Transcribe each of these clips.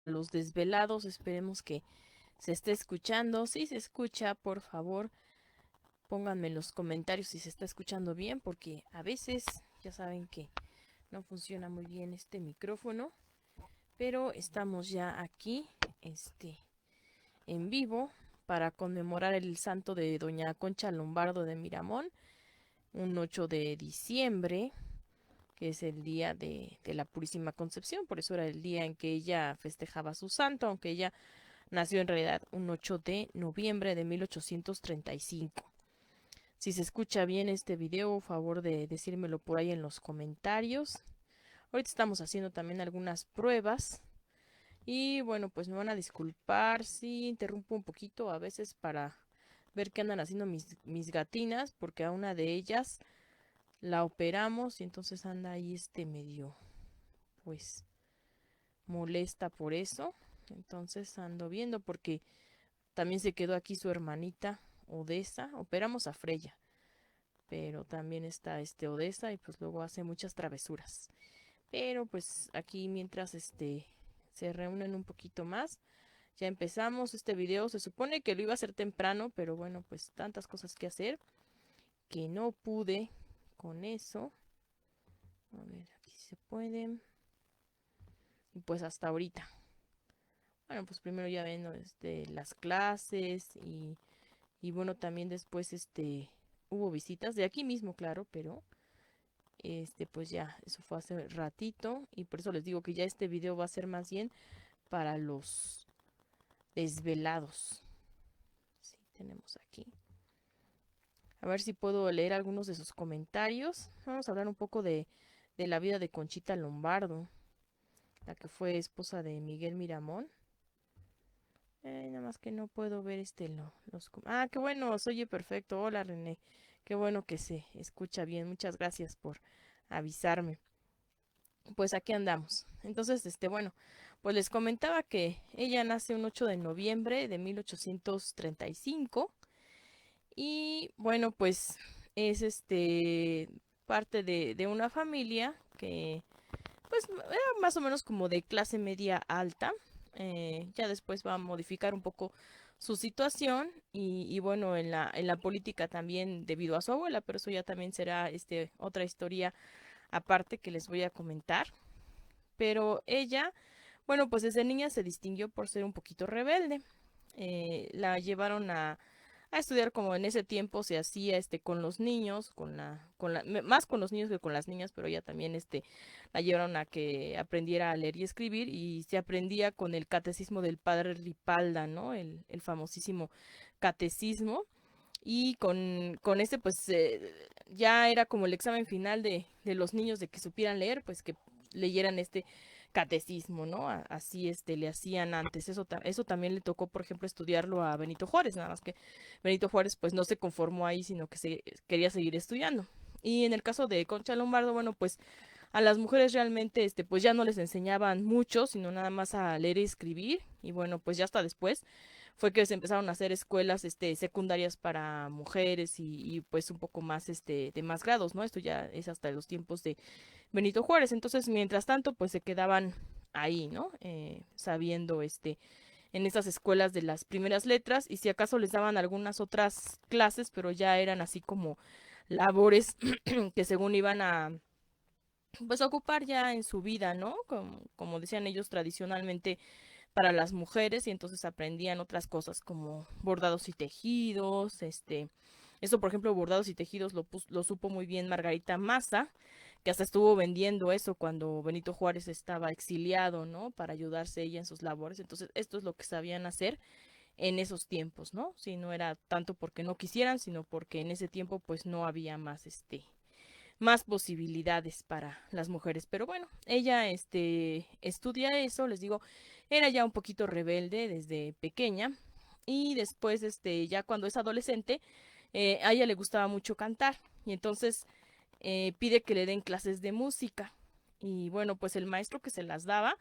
los desvelados. Esperemos que se esté escuchando. Si se escucha, por favor, pónganme en los comentarios si se está escuchando bien, porque a veces ya saben que no funciona muy bien este micrófono, pero estamos ya aquí, en vivo para conmemorar el santo de Doña Concha Lombardo de Miramón, un 8 de diciembre, que es el día de la Purísima Concepción, por eso era el día en que ella festejaba su santo, aunque ella nació en realidad un 8 de noviembre de 1835. Si se escucha bien este video, favor de decírmelo por ahí en los comentarios. Ahorita estamos haciendo también algunas pruebas. Y bueno, pues me van a disculpar si interrumpo un poquito a veces para ver qué andan haciendo mis gatinas, porque a una de ellas la operamos y entonces anda ahí medio, pues, molesta por eso. Entonces ando viendo porque también se quedó aquí su hermanita Odessa. Operamos a Freya, pero también está Odessa y pues luego hace muchas travesuras. Pero pues aquí mientras se reúnen un poquito más, ya empezamos este video. Se supone que lo iba a hacer temprano, pero bueno, pues tantas cosas que hacer que no pude con eso. A ver, aquí se puede. Y pues hasta ahorita. Bueno, pues primero ya ven, ¿no? Las clases y bueno, también después hubo visitas de aquí mismo, claro, pero pues ya, eso fue hace ratito y por eso les digo que ya este video va a ser más bien para los desvelados. Sí, tenemos aquí. A ver si puedo leer algunos de sus comentarios. Vamos a hablar un poco de la vida de Conchita Lombardo, la que fue esposa de Miguel Miramón. Nada más que no puedo ver Ah, qué bueno, se oye perfecto. Hola, René. Qué bueno que se escucha bien. Muchas gracias por avisarme. Pues aquí andamos. Entonces, bueno, pues les comentaba que ella nace un 8 de noviembre de 1835 y bueno, pues es parte de una familia que pues era más o menos como de clase media alta. Ya después va a modificar un poco su situación y bueno, en la política también debido a su abuela, pero eso ya también será otra historia aparte que les voy a comentar. Pero ella, bueno, pues desde niña se distinguió por ser un poquito rebelde. La llevaron a estudiar como en ese tiempo se hacía con los niños, más con los niños que con las niñas, pero ella también la llevaron a que aprendiera a leer y escribir y se aprendía con el catecismo del padre Ripalda, ¿no? El famosísimo catecismo. Y con pues ya era como el examen final de los niños de que supieran leer, pues que leyeran este catecismo, ¿no? Así le hacían antes. Eso también le tocó, por ejemplo, estudiarlo a Benito Juárez, nada más que Benito Juárez pues no se conformó ahí, sino que quería seguir estudiando. Y en el caso de Concha Lombardo, bueno, pues a las mujeres realmente pues ya no les enseñaban mucho, sino nada más a leer y escribir. Y bueno, pues ya hasta después fue que se empezaron a hacer escuelas secundarias para mujeres y pues un poco más de más grados, ¿no? Esto ya es hasta los tiempos de Benito Juárez. Entonces, mientras tanto, pues se quedaban ahí, ¿no? Sabiendo en esas escuelas de las primeras letras y si acaso les daban algunas otras clases, pero ya eran así como labores que según iban a pues ocupar ya en su vida, ¿no? Como decían ellos tradicionalmente para las mujeres y entonces aprendían otras cosas como bordados y tejidos, eso por ejemplo bordados y tejidos lo supo muy bien Margarita Maza, que hasta estuvo vendiendo eso cuando Benito Juárez estaba exiliado, ¿no? Para ayudarse ella en sus labores, entonces esto es lo que sabían hacer en esos tiempos, ¿no? Si no era tanto porque no quisieran, sino porque en ese tiempo pues no había más posibilidades para las mujeres. Pero bueno, ella estudia eso, les digo, era ya un poquito rebelde desde pequeña y después ya cuando es adolescente a ella le gustaba mucho cantar y entonces pide que le den clases de música. Y bueno, pues el maestro que se las daba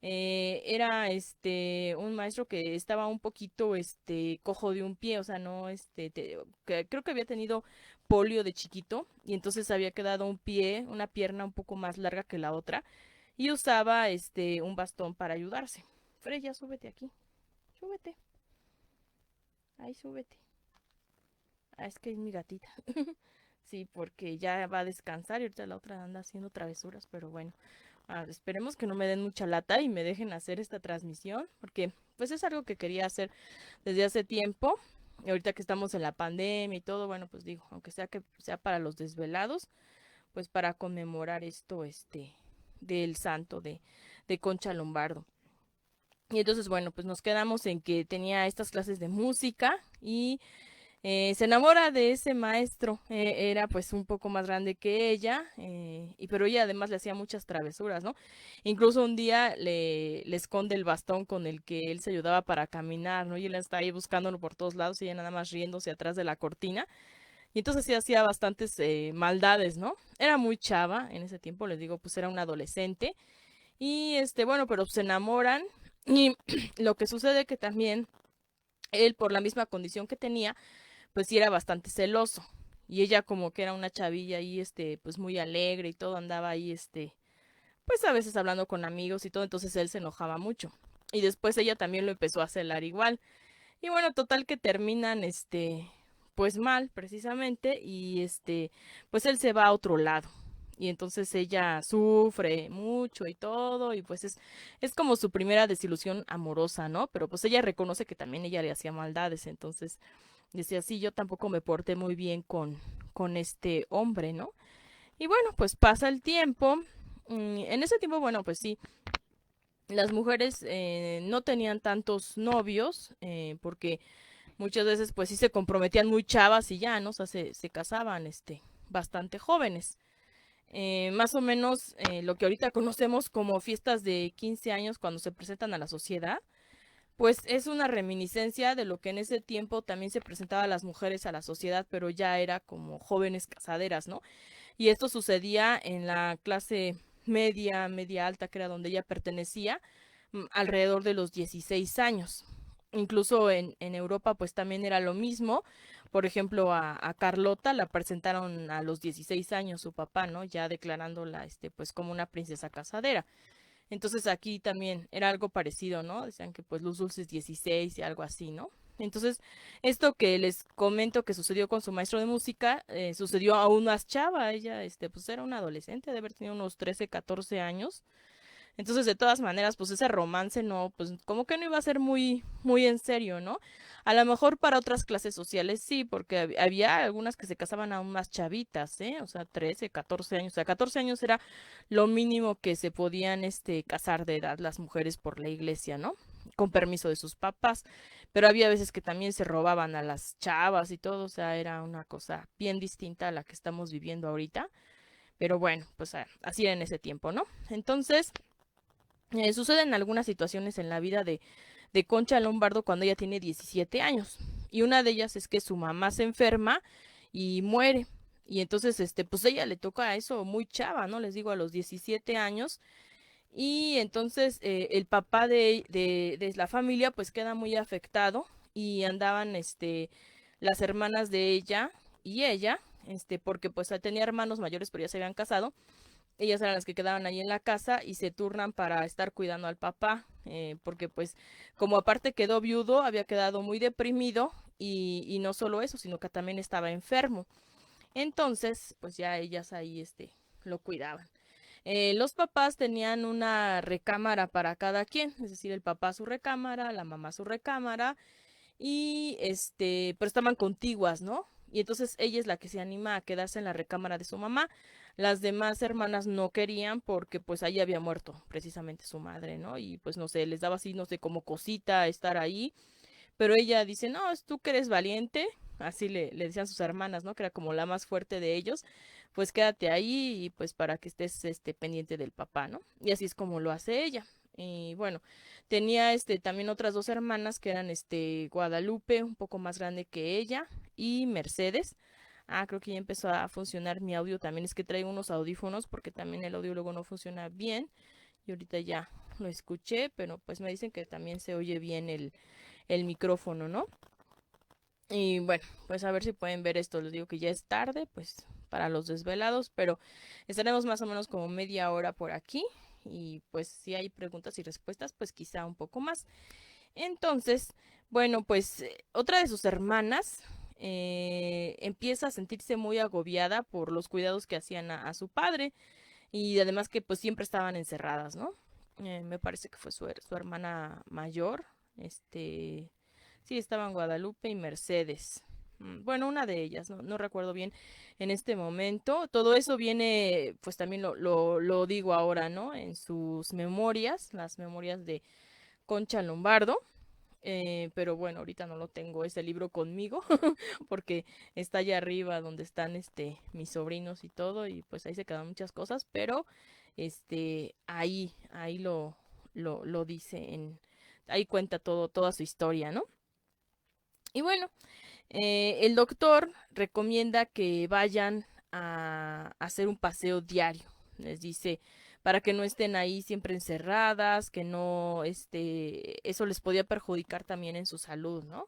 era un maestro que estaba un poquito cojo de un pie, o sea, no creo que había tenido polio de chiquito y entonces había quedado un pie, una pierna un poco más larga que la otra y usaba un bastón para ayudarse. Freya, súbete aquí. Súbete. Ahí, súbete. Ah, es que es mi gatita. Sí, porque ya va a descansar y ahorita la otra anda haciendo travesuras, pero bueno, esperemos que no me den mucha lata y me dejen hacer esta transmisión, porque pues es algo que quería hacer desde hace tiempo. Y ahorita que estamos en la pandemia y todo, bueno, pues digo, aunque sea que sea para los desvelados, pues para conmemorar esto, del santo de Concha Lombardo. Y entonces, bueno, pues nos quedamos en que tenía estas clases de música y se enamora de ese maestro. Era pues un poco más grande que ella, pero ella además le hacía muchas travesuras, ¿no? Incluso un día le esconde el bastón con el que él se ayudaba para caminar, ¿no? Y él está ahí buscándolo por todos lados y ella nada más riéndose atrás de la cortina. Y entonces sí hacía bastantes maldades, ¿no? Era muy chava en ese tiempo, les digo, pues era un adolescente. Y bueno, pero se enamoran y lo que sucede que también él, por la misma condición que tenía, pues sí era bastante celoso. Y ella como que era una chavilla ahí, pues muy alegre y todo, andaba ahí, pues a veces hablando con amigos y todo, entonces él se enojaba mucho. Y después ella también lo empezó a celar igual. Y bueno, total que terminan, pues mal, precisamente, y pues él se va a otro lado. Y entonces ella sufre mucho y todo, y pues es como su primera desilusión amorosa, ¿no? Pero pues ella reconoce que también ella le hacía maldades, entonces decía, sí, yo tampoco me porté muy bien con este hombre, ¿no? Y bueno, pues pasa el tiempo. En ese tiempo, bueno, pues sí, las mujeres no tenían tantos novios, porque muchas veces pues sí se comprometían muy chavas y ya, ¿no? O sea, se casaban, bastante jóvenes. Más o menos lo que ahorita conocemos como fiestas de 15 años cuando se presentan a la sociedad, pues es una reminiscencia de lo que en ese tiempo también se presentaba a las mujeres a la sociedad, pero ya era como jóvenes casaderas, ¿no? Y esto sucedía en la clase media, media alta, que era donde ella pertenecía, alrededor de los 16 años. Incluso en Europa pues también era lo mismo. Por ejemplo, a Carlota la presentaron a los 16 años su papá, ¿no? Ya declarándola pues como una princesa casadera. Entonces aquí también era algo parecido, ¿no? Decían que pues Luz Dulces 16 y algo así, ¿no? Entonces, esto que les comento que sucedió con su maestro de música, sucedió aún más chava. Ella, pues era una adolescente, de haber tenido unos 13, 14 años. Entonces, de todas maneras, pues ese romance no, pues como que no iba a ser muy, muy en serio, ¿no? A lo mejor para otras clases sociales sí, porque había algunas que se casaban aún más chavitas, ¿eh? O sea, 13, 14 años. O sea, 14 años era lo mínimo que se podían, casar de edad las mujeres por la iglesia, ¿no? Con permiso de sus papás. Pero había veces que también se robaban a las chavas y todo, o sea, era una cosa bien distinta a la que estamos viviendo ahorita. Pero bueno, pues así era en ese tiempo, ¿no? Entonces, suceden algunas situaciones en la vida de Concha Lombardo cuando ella tiene 17 años. Y una de ellas es que su mamá se enferma y muere. Y entonces, pues ella le toca a eso muy chava, ¿no? Les digo, a los 17 años. Y entonces el papá de la familia pues queda muy afectado y andaban, las hermanas de ella y ella, porque pues tenía hermanos mayores pero ya se habían casado. Ellas eran las que quedaban ahí en la casa y se turnan para estar cuidando al papá, porque pues como aparte quedó viudo, había quedado muy deprimido y no solo eso, sino que también estaba enfermo. Entonces, pues ya ellas ahí lo cuidaban. Los papás tenían una recámara para cada quien, es decir, el papá su recámara, la mamá su recámara, y pero estaban contiguas, ¿no? Y entonces ella es la que se anima a quedarse en la recámara de su mamá. Las demás hermanas no querían porque pues ahí había muerto precisamente su madre, ¿no? Y pues no sé, les daba así, no sé, como cosita estar ahí. Pero ella dice, no, es tú que eres valiente, así le decían sus hermanas, ¿no? Que era como la más fuerte de ellos, pues quédate ahí y pues para que estés pendiente del papá, ¿no? Y así es como lo hace ella. Y bueno, tenía también otras dos hermanas que eran Guadalupe, un poco más grande que ella, y Mercedes. Ah, creo que ya empezó a funcionar mi audio también. Es que traigo unos audífonos porque también el audio luego no funciona bien. Y ahorita ya lo escuché, pero pues me dicen que también se oye bien el micrófono, ¿no? Y bueno, pues a ver si pueden ver esto. Les digo que ya es tarde, pues para los desvelados, pero estaremos más o menos como media hora por aquí. y pues si hay preguntas y respuestas, pues quizá un poco más. Entonces, bueno, pues otra de sus hermanas empieza a sentirse muy agobiada por los cuidados que hacían a su padre y además que pues siempre estaban encerradas, ¿no? Me parece que fue su hermana mayor, este, sí, estaban Guadalupe y Mercedes. Bueno, una de ellas, no recuerdo bien en este momento. Todo eso viene, pues también lo digo ahora, ¿no? En sus memorias, las memorias de Concha Lombardo. Pero bueno, ahorita no lo tengo ese libro conmigo porque está allá arriba donde están mis sobrinos y todo y pues ahí se quedan muchas cosas, pero ahí lo dice ahí cuenta toda su historia, ¿no? Y bueno, el doctor recomienda que vayan a hacer un paseo diario. Les dice, para que no estén ahí siempre encerradas, que no, eso les podía perjudicar también en su salud, ¿no?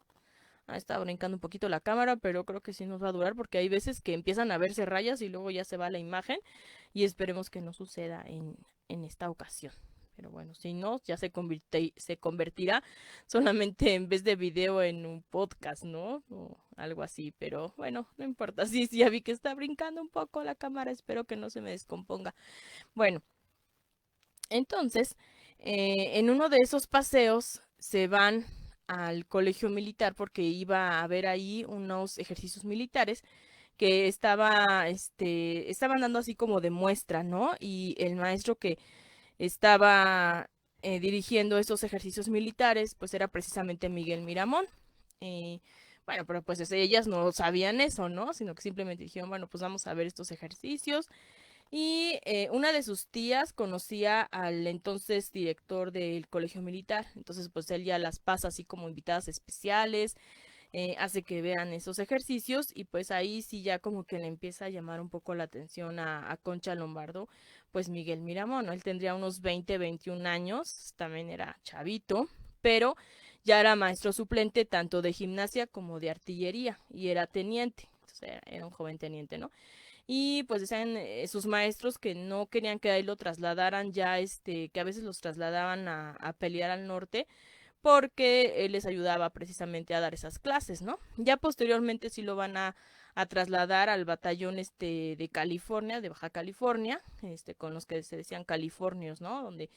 Estaba brincando un poquito la cámara, pero creo que sí nos va a durar porque hay veces que empiezan a verse rayas y luego ya se va la imagen y esperemos que no suceda en esta ocasión. Pero bueno, si no, ya se convertirá solamente en vez de video en un podcast, ¿no? O algo así, pero bueno, no importa. Sí, sí, ya vi que está brincando un poco la cámara, espero que no se me descomponga. Bueno, entonces, en uno de esos paseos se van al colegio militar porque iba a haber ahí unos ejercicios militares que estaban dando así como de muestra, ¿no? Y el maestro que estaba dirigiendo esos ejercicios militares, pues era precisamente Miguel Miramón. Eh, bueno, pero pues ellas no sabían eso, ¿no? Sino que simplemente dijeron, bueno, pues vamos a ver estos ejercicios. Y una de sus tías conocía al entonces director del colegio militar. Entonces, pues él ya las pasa así como invitadas especiales, hace que vean esos ejercicios y pues ahí sí ya como que le empieza a llamar un poco la atención a Concha Lombardo, pues Miguel Miramón, ¿no? Él tendría unos 21 años, también era chavito, pero ya era maestro suplente tanto de gimnasia como de artillería y era teniente, entonces era un joven teniente, ¿no? Y pues decían sus maestros que no querían que ahí lo trasladaran ya, que a veces los trasladaban a pelear al norte, porque él les ayudaba precisamente a dar esas clases, ¿no? Ya posteriormente sí lo van a trasladar al batallón de California, de Baja California, con los que se decían californios, ¿no? Donde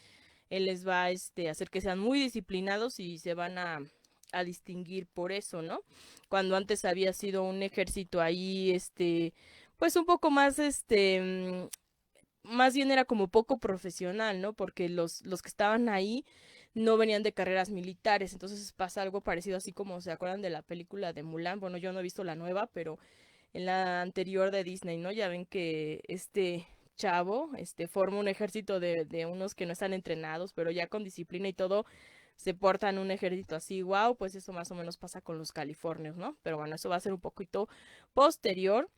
él les va a hacer que sean muy disciplinados y se van a distinguir por eso, ¿no? Cuando antes había sido un ejército ahí, pues un poco más, más bien era como poco profesional, ¿no? Porque los que estaban ahí no venían de carreras militares, entonces pasa algo parecido así como se acuerdan de la película de Mulan, bueno, yo no he visto la nueva, pero en la anterior de Disney, ¿no? Ya ven que este chavo, forma un ejército de unos que no están entrenados, pero ya con disciplina y todo, se portan un ejército así, wow, pues eso más o menos pasa con los californios, ¿no? Pero bueno, eso va a ser un poquito posterior.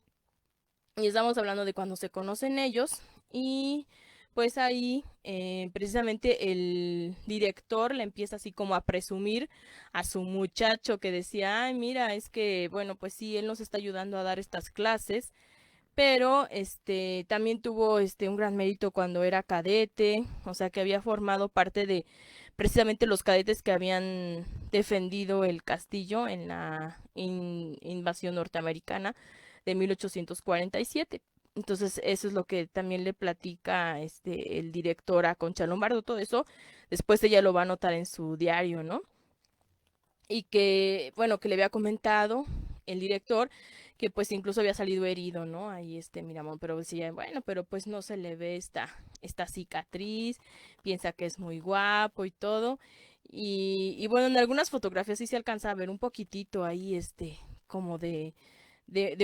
Y estamos hablando de cuando se conocen ellos y pues ahí precisamente el director le empieza así como a presumir a su muchacho que decía, ay, mira, es que, bueno, pues sí, él nos está ayudando a dar estas clases, pero también tuvo un gran mérito cuando era cadete, o sea que había formado parte de precisamente los cadetes que habían defendido el castillo en la invasión norteamericana de 1847. Entonces, eso es lo que también le platica el director a Concha Lombardo, todo eso. Después ella lo va a anotar en su diario, ¿no? Y que, bueno, que le había comentado el director que pues incluso había salido herido, ¿no? Ahí Miramón, pero decía, bueno, pero pues no se le ve esta cicatriz, piensa que es muy guapo y todo. Y bueno, en algunas fotografías sí se alcanza a ver un poquitito ahí, como de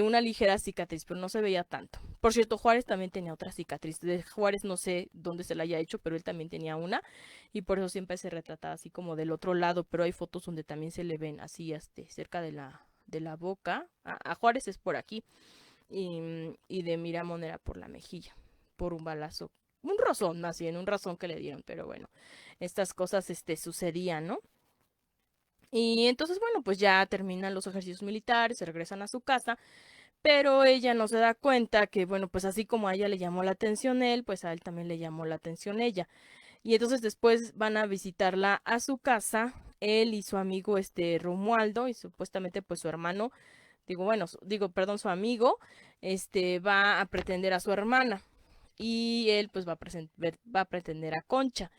una ligera cicatriz, pero no se veía tanto. Por cierto, Juárez también tenía otra cicatriz. De Juárez no sé dónde se la haya hecho, pero él también tenía una y por eso siempre se retrata así como del otro lado, pero hay fotos donde también se le ven así cerca de la boca. A Juárez es por aquí y de Miramón era por la mejilla, por un balazo. Un rozón, más bien, un razón que le dieron, pero bueno, estas cosas sucedían, ¿no? Y entonces, bueno, pues ya terminan los ejercicios militares, se regresan a su casa, pero ella no se da cuenta que, bueno, pues así como a ella le llamó la atención él, pues a él también le llamó la atención ella. Y entonces después van a visitarla a su casa, él y su amigo Romualdo y supuestamente pues su hermano, digo, bueno, perdón, su amigo, va a pretender a su hermana y él pues va a pretender a Concha.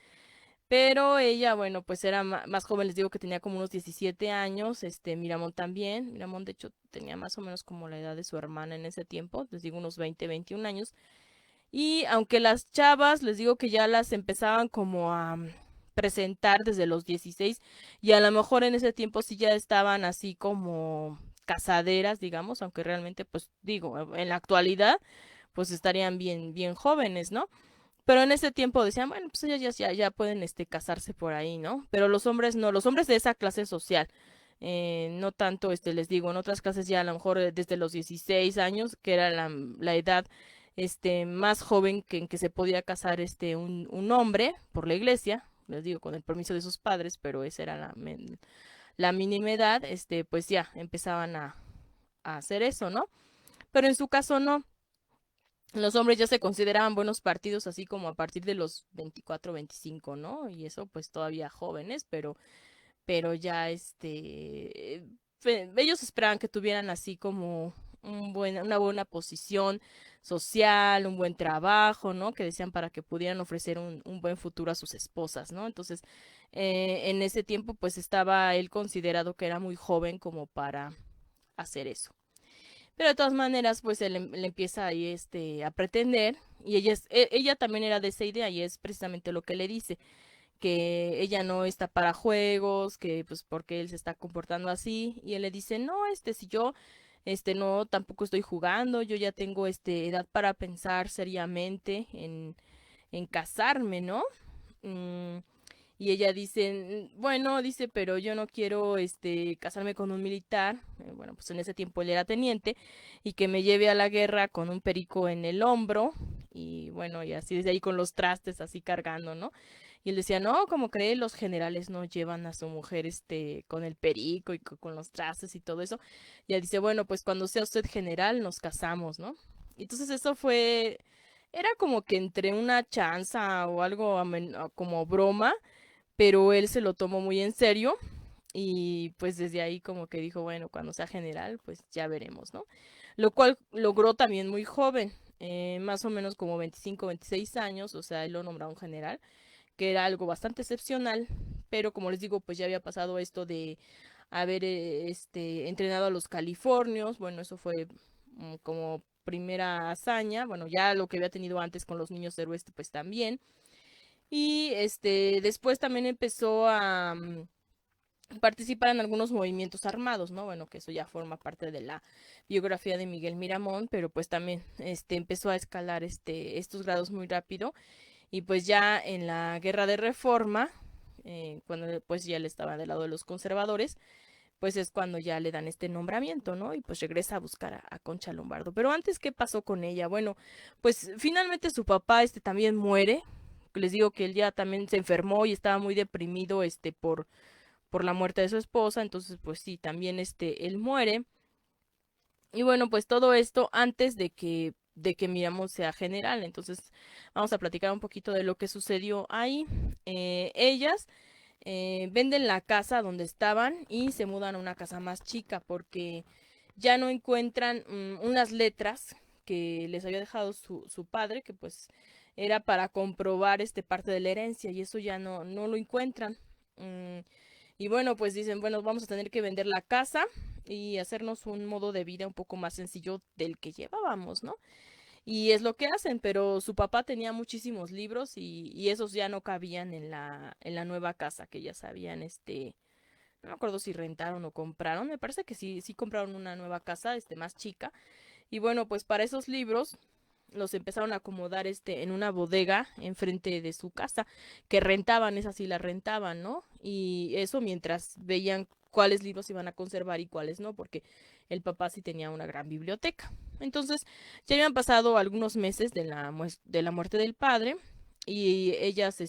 Pero ella, bueno, pues era más joven, les digo que tenía como unos 17 años, Miramón también, Miramón de hecho tenía más o menos como la edad de su hermana en ese tiempo, les digo unos 20, 21 años, y aunque las chavas, les digo que ya las empezaban como a presentar desde los 16 y a lo mejor en ese tiempo sí ya estaban así como casaderas, digamos, aunque realmente pues digo, en la actualidad pues estarían bien, bien jóvenes, ¿no? Pero en ese tiempo decían, bueno, pues ellas ya pueden casarse por ahí, ¿no? Pero los hombres no, los hombres de esa clase social, no tanto, les digo, en otras clases ya a lo mejor desde los 16 años, que era la edad más joven que en que se podía casar un hombre por la iglesia, les digo, con el permiso de sus padres, pero esa era la mínima edad, pues ya empezaban a hacer eso, ¿no? Pero en su caso no. Los hombres ya se consideraban buenos partidos así como a partir de los 24, 25, ¿no? Y eso pues todavía jóvenes, pero ya ellos esperaban que tuvieran así como una buena posición social, un buen trabajo, ¿no? Que decían para que pudieran ofrecer un buen futuro a sus esposas, ¿no? Entonces, en ese tiempo pues estaba él considerado que era muy joven como para hacer eso. Pero de todas maneras, pues él le empieza ahí a pretender y ella también era de esa idea y es precisamente lo que le dice, que ella no está para juegos, que pues porque él se está comportando así y él le dice, "No, si yo no tampoco estoy jugando, yo ya tengo edad para pensar seriamente en casarme, ¿no?" Mm, y ella dice, bueno, dice, pero yo no quiero casarme con un militar. Bueno, pues en ese tiempo él era teniente y que me lleve a la guerra con un perico en el hombro y bueno, y así desde ahí con los trastes así cargando, ¿no? Y él decía, "No, como cree, los generales no llevan a su mujer con el perico y con los trastes y todo eso." Y él dice, "Bueno, pues cuando sea usted general nos casamos, ¿no?" Y entonces eso fue era como que entre una chanza o algo como broma, pero él se lo tomó muy en serio y pues desde ahí como que dijo, bueno, cuando sea general, pues ya veremos, ¿no? Lo cual logró también muy joven, más o menos como 25, 26 años, o sea, él lo nombraron general, que era algo bastante excepcional, pero como les digo, pues ya había pasado esto de haber entrenado a los californios, bueno, eso fue como primera hazaña, bueno, ya lo que había tenido antes con los niños héroes, pues también. Y después también empezó a participar en algunos movimientos armados, ¿no? Bueno, que eso ya forma parte de la biografía de Miguel Miramón, pero pues también empezó a escalar estos grados muy rápido. Y pues ya en la Guerra de Reforma, cuando pues ya él estaba del lado de los conservadores, pues es cuando ya le dan este nombramiento, ¿no? Y pues regresa a buscar a Concha Lombardo. Pero antes, ¿qué pasó con ella? Bueno, pues finalmente su papá también muere. Les digo que él ya también se enfermó y estaba muy deprimido por la muerte de su esposa. Entonces, pues sí, también él muere. Y bueno, pues todo esto antes de que Miramos sea general. Entonces, vamos a platicar un poquito de lo que sucedió ahí. Ellas venden la casa donde estaban y se mudan a una casa más chica porque ya no encuentran unas letras que les había dejado su padre, que pues era para comprobar parte de la herencia y eso ya no lo encuentran. Mm, y bueno, pues dicen, bueno, vamos a tener que vender la casa y hacernos un modo de vida un poco más sencillo del que llevábamos, ¿no? Y es lo que hacen, pero su papá tenía muchísimos libros y esos ya no cabían en la nueva casa que ya sabían, no me acuerdo si rentaron o compraron, me parece que sí compraron una nueva casa, más chica. Y bueno, pues para esos libros los empezaron a acomodar en una bodega enfrente de su casa, que rentaban, esa sí la rentaban, ¿no? Y eso mientras veían cuáles libros iban a conservar y cuáles no, porque el papá sí tenía una gran biblioteca. Entonces, ya habían pasado algunos meses de la muerte del padre y ellas,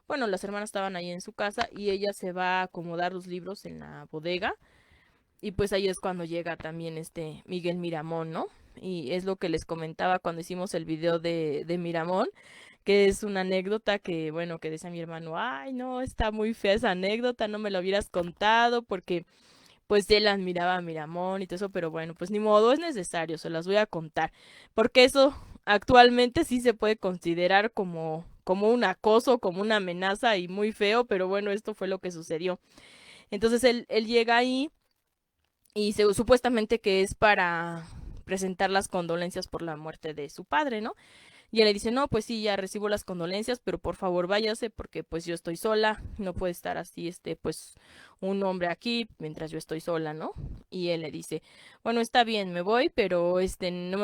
bueno, las hermanas estaban ahí en su casa y ella se va a acomodar los libros en la bodega Y pues ahí es cuando llega también este Miguel Miramón, ¿no? Y es lo que les comentaba cuando hicimos el video de Miramón, que es una anécdota que, bueno, que decía mi hermano, ay, no, está muy fea esa anécdota, no me lo hubieras contado porque pues él admiraba a Miramón y todo eso, pero bueno, pues ni modo, es necesario, se las voy a contar, porque eso actualmente sí se puede considerar como un acoso, como una amenaza y muy feo, pero bueno, esto fue lo que sucedió. Entonces él llega ahí y supuestamente que es para presentar las condolencias por la muerte de su padre, ¿no? Y él le dice, no, pues sí, ya recibo las condolencias, pero por favor váyase porque pues yo estoy sola, no puede estar así, pues un hombre aquí mientras yo estoy sola, ¿no? Y él le dice, bueno, está bien, me voy, pero no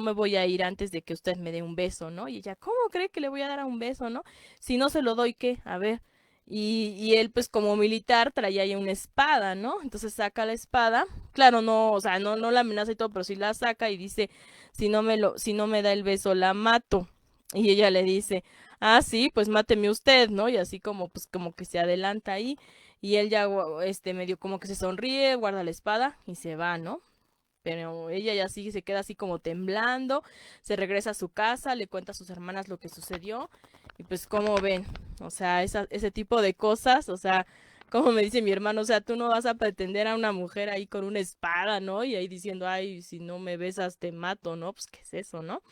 me voy a ir antes de que usted me dé un beso, ¿no? Y ella, ¿cómo cree que le voy a dar un beso, no? Si no se lo doy, ¿qué? A ver. Y él, pues como militar, traía ahí una espada, ¿no? Entonces saca la espada. Claro, no, o sea, no la amenaza y todo, pero sí la saca y dice, si no me da el beso, la mato. Y ella le dice, ah, sí, pues máteme usted, ¿no? Y así como, pues como que se adelanta ahí. Y él ya, medio como que se sonríe, guarda la espada y se va, ¿no? Pero ella ya sí se queda así como temblando, se regresa a su casa, le cuenta a sus hermanas lo que sucedió. Y pues, como ven, o sea, ese tipo de cosas, o sea, como me dice mi hermano, o sea, tú no vas a pretender a una mujer ahí con una espada, ¿no? Y ahí diciendo, ay, si no me besas te mato, ¿no? Pues, ¿qué es eso, no?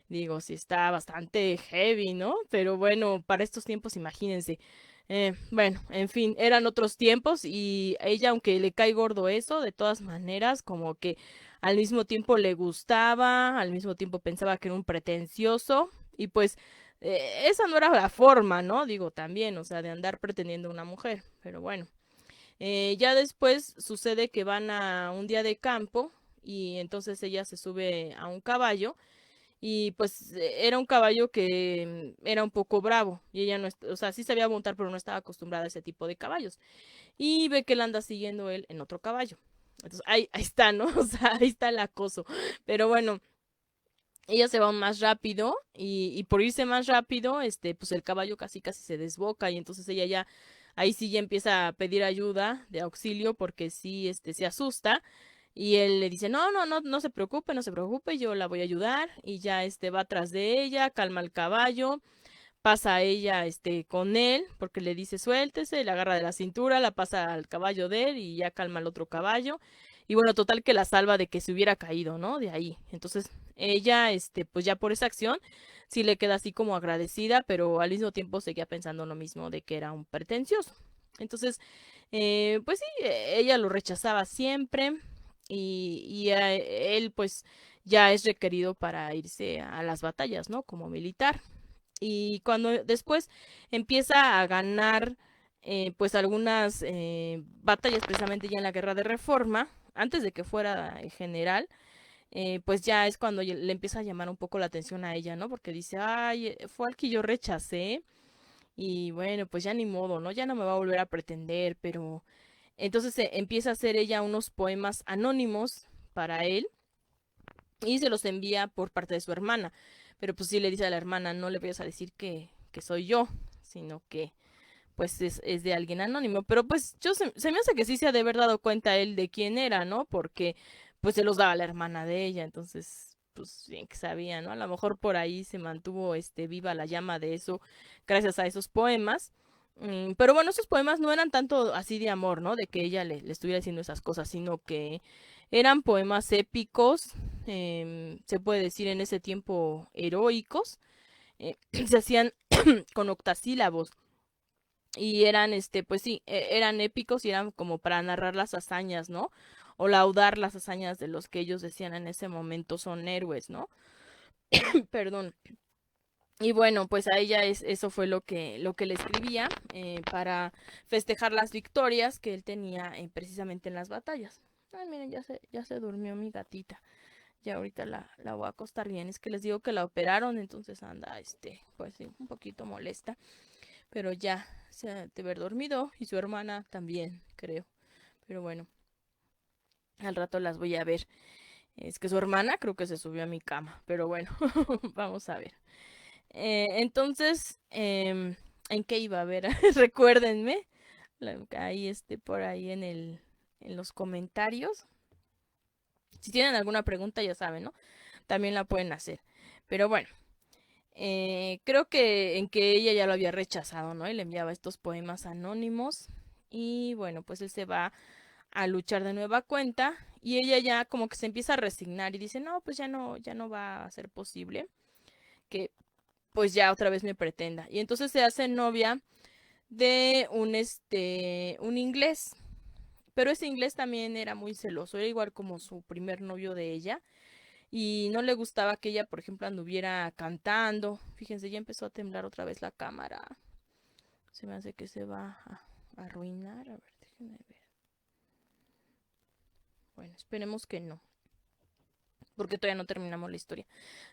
Digo, sí está bastante heavy, ¿no? Pero bueno, para estos tiempos, imagínense. Bueno, en fin, eran otros tiempos y a ella, aunque le cae gordo eso, de todas maneras, como que al mismo tiempo le gustaba, al mismo tiempo pensaba que era un pretencioso y pues esa no era la forma, ¿no? Digo, también, o sea, de andar pretendiendo a una mujer, pero bueno. Ya después sucede que van a un día de campo y entonces ella se sube a un caballo y pues era un caballo que era un poco bravo y ella no, o sea, sí sabía montar, pero no estaba acostumbrada a ese tipo de caballos. Y ve que la anda siguiendo él en otro caballo. Entonces ahí está, ¿no? O sea, ahí está el acoso. Pero bueno, ella se va más rápido y por irse más rápido, pues el caballo casi casi se desboca y entonces ella ya, ahí sí ya empieza a pedir ayuda de auxilio porque sí, se asusta y él le dice, no, no, no, no se preocupe, no se preocupe, yo la voy a ayudar y ya, va atrás de ella, calma al caballo, pasa a ella, con él porque le dice, suéltese, la agarra de la cintura, la pasa al caballo de él y ya calma al otro caballo. Y bueno, total que la salva de que se hubiera caído, ¿no? De ahí. Entonces, ella, pues ya por esa acción, sí le queda así como agradecida, pero al mismo tiempo seguía pensando lo mismo de que era un pretencioso. Entonces, pues sí, ella lo rechazaba siempre y él pues ya es requerido para irse a las batallas, ¿no? Como militar. Y cuando después empieza a ganar pues algunas batallas precisamente ya en la guerra de Reforma, antes de que fuera general, pues ya es cuando le empieza a llamar un poco la atención a ella, ¿no? Porque dice, ay, fue al que yo rechacé y bueno, pues ya ni modo, ¿no? Ya no me va a volver a pretender, pero entonces empieza a hacer ella unos poemas anónimos para él y se los envía por parte de su hermana. Pero pues sí le dice a la hermana, no le vayas a decir que soy yo, sino que pues es de alguien anónimo. Pero pues se me hace que sí se ha de haber dado cuenta él de quién era, ¿no? Porque pues se los daba a la hermana de ella, entonces pues bien que sabía, ¿no? A lo mejor por ahí se mantuvo viva la llama de eso gracias a esos poemas. Pero bueno, esos poemas no eran tanto así de amor, ¿no? De que ella le estuviera diciendo esas cosas, sino que eran poemas épicos, se puede decir en ese tiempo heroicos, se hacían con octasílabos y eran, pues sí, eran épicos y eran como para narrar las hazañas, ¿no? O laudar las hazañas de los que ellos decían en ese momento son héroes, ¿no? Perdón. Y bueno, pues a ella eso fue lo que le escribía para festejar las victorias que él tenía precisamente en las batallas. Ay, miren, ya se durmió mi gatita. Ya ahorita la voy a acostar bien. Es que les digo que la operaron, entonces anda, pues sí, un poquito molesta. Pero ya se ha de haber dormido y su hermana también, creo. Pero bueno, al rato las voy a ver. Es que su hermana creo que se subió a mi cama. Pero bueno, vamos a ver. Entonces, ¿en qué iba a ver? Recuérdenme. Ahí por ahí en los comentarios. Si tienen alguna pregunta, ya saben, ¿no? También la pueden hacer. Pero bueno, creo que en que ella ya lo había rechazado, ¿no? Y le enviaba estos poemas anónimos. Y bueno, pues él se va a luchar de nueva cuenta. Y ella ya como que se empieza a resignar y dice, no, pues ya no va a ser posible que pues ya otra vez me pretenda. Y entonces se hace novia de un inglés. Pero ese inglés también era muy celoso, era igual como su primer novio de ella. Y no le gustaba que ella, por ejemplo, anduviera cantando. Fíjense, ya empezó a temblar otra vez la cámara. Se me hace que se va a arruinar. A ver, déjenme ver. Bueno, esperemos que no. Porque todavía no terminamos la historia.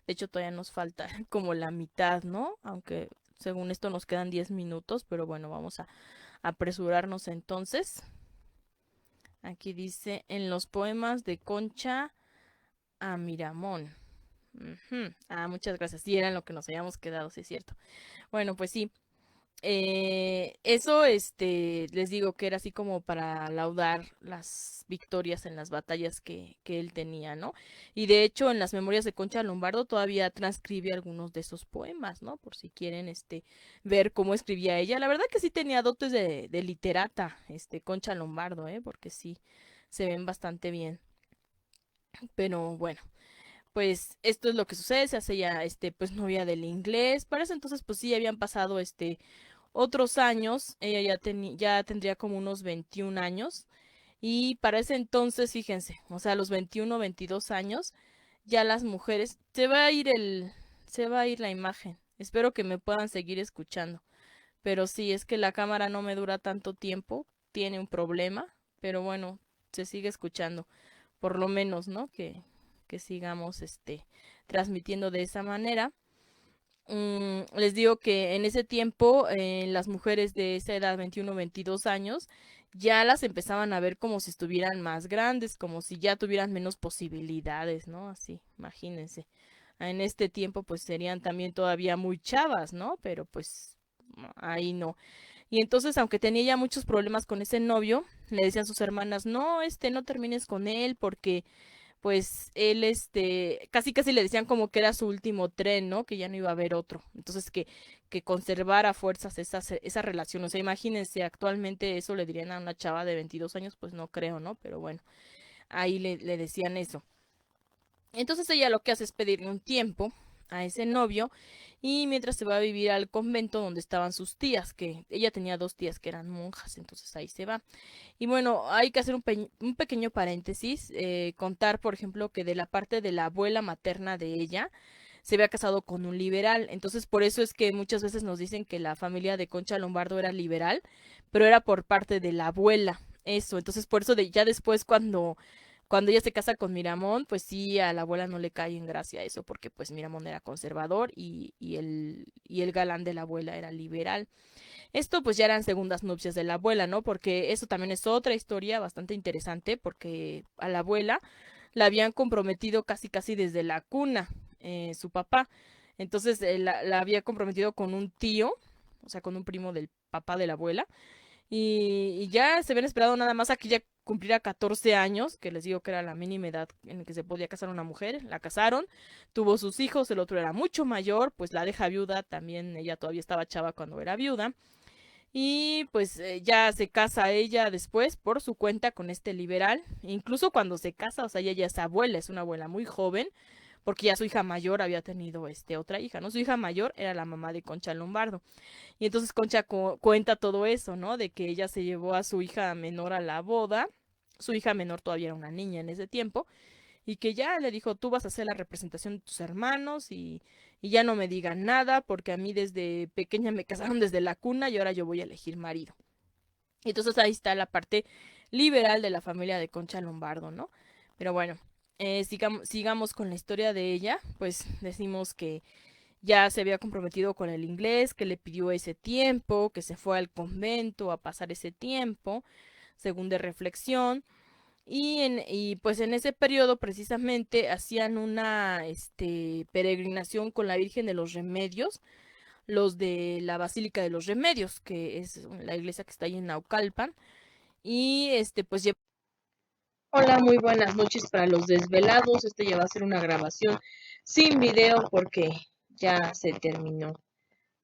De hecho, todavía nos falta como la mitad, ¿no? Aunque según esto nos quedan 10 minutos. Pero bueno, vamos a apresurarnos entonces. Aquí dice, en los poemas de Concha a Miramón. Ujú. Ah, muchas gracias. Sí, era en lo que nos habíamos quedado, sí es cierto. Bueno, pues sí. Eso, les digo que era así como para laudar las victorias en las batallas que él tenía, ¿no? Y de hecho, en las memorias de Concha Lombardo todavía transcribe algunos de esos poemas, ¿no? Por si quieren, ver cómo escribía ella. La verdad que sí tenía dotes de literata, Concha Lombardo, ¿eh? Porque sí, se ven bastante bien. Pero bueno, pues esto es lo que sucede, se hace ya, pues novia del inglés. Para eso entonces, pues sí, habían pasado, otros años. Ella ya tendría como unos 21 años. Y para ese entonces, fíjense, o sea, a los 21 22 años, ya las mujeres, se va a ir la imagen. Espero que me puedan seguir escuchando. Pero sí, es que la cámara no me dura tanto tiempo, tiene un problema, pero bueno, se sigue escuchando, por lo menos, ¿no? Que sigamos, transmitiendo de esa manera. Les digo que en ese tiempo las mujeres de esa edad, 21 22 años, ya las empezaban a ver como si estuvieran más grandes, como si ya tuvieran menos posibilidades, ¿no? Así, imagínense. En este tiempo pues serían también todavía muy chavas, ¿no? Pero pues ahí no. Y entonces, aunque tenía ya muchos problemas con ese novio, le decían sus hermanas, no, no termines con él porque pues él, casi casi le decían como que era su último tren, ¿no? Que ya no iba a haber otro. Entonces, que conservara a fuerzas esa relación. O sea, imagínense, actualmente eso le dirían a una chava de 22 años, pues no creo, ¿no? Pero bueno, ahí le decían eso. Entonces ella lo que hace es pedirle un tiempo a ese novio y mientras se va a vivir al convento donde estaban sus tías, que ella tenía dos tías que eran monjas, entonces ahí se va. Y bueno, hay que hacer un pequeño paréntesis, contar, por ejemplo, que de la parte de la abuela materna de ella, se había casado con un liberal. Entonces, por eso es que muchas veces nos dicen que la familia de Concha Lombardo era liberal, pero era por parte de la abuela. Eso, entonces por eso ya después cuando ella se casa con Miramón, pues sí, a la abuela no le cae en gracia eso, porque pues Miramón era conservador y el galán de la abuela era liberal. Esto pues ya eran segundas nupcias de la abuela, ¿no? Porque eso también es otra historia bastante interesante, porque a la abuela la habían comprometido casi casi desde la cuna, su papá. Entonces la había comprometido con un tío, o sea, con un primo del papá de la abuela. Y ya se habían esperado nada más a que ella cumpliera 14 años, que les digo que era la mínima edad en la que se podía casar una mujer. La casaron, tuvo sus hijos, el otro era mucho mayor, pues la deja viuda, también ella todavía estaba chava cuando era viuda. Y pues ya se casa ella después por su cuenta con este liberal. Incluso cuando se casa, o sea, ella ya es abuela, es una abuela muy joven, porque ya su hija mayor había tenido otra hija, ¿no? Su hija mayor era la mamá de Concha Lombardo. Y entonces Concha cuenta todo eso, ¿no? De que ella se llevó a su hija menor a la boda. Su hija menor todavía era una niña en ese tiempo. Y que ya le dijo, tú vas a hacer la representación de tus hermanos y ya no me digan nada porque a mí desde pequeña me casaron desde la cuna y ahora yo voy a elegir marido. Y entonces ahí está la parte liberal de la familia de Concha Lombardo, ¿no? Pero bueno, sigamos con la historia de ella. Pues decimos que ya se había comprometido con el inglés, que le pidió ese tiempo, que se fue al convento a pasar ese tiempo, según de reflexión. Y pues en ese periodo precisamente hacían una peregrinación con la Virgen de los Remedios, los de la Basílica de los Remedios, que es la iglesia que está ahí en Naucalpan. Y pues Hola, muy buenas noches para los desvelados. Este ya va a ser una grabación sin video porque ya se terminó.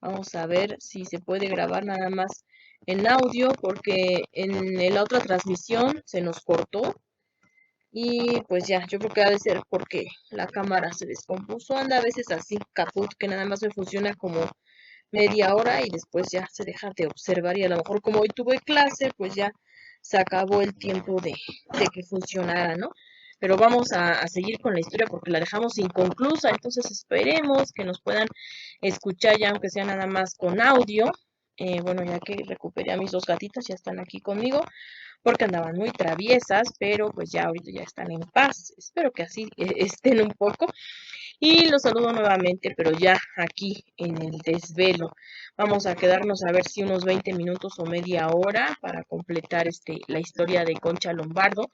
Vamos a ver si se puede grabar nada más en audio porque en la otra transmisión se nos cortó y pues ya, yo creo que ha de ser porque la cámara se descompuso. Anda a veces así, caput, que nada más me funciona como media hora y después ya se deja de observar y a lo mejor como hoy tuve clase, pues ya se acabó el tiempo de que funcionara, ¿no? Pero vamos a seguir con la historia porque la dejamos inconclusa, entonces esperemos que nos puedan escuchar ya, aunque sea nada más con audio. Bueno, ya que recuperé a mis dos gatitas, ya están aquí conmigo porque andaban muy traviesas, pero pues ya ahorita ya están en paz. Espero que así estén un poco. Y los saludo nuevamente, pero ya aquí en el desvelo. Vamos a quedarnos a ver si unos 20 minutos o media hora para completar la historia de Concha Lombardo.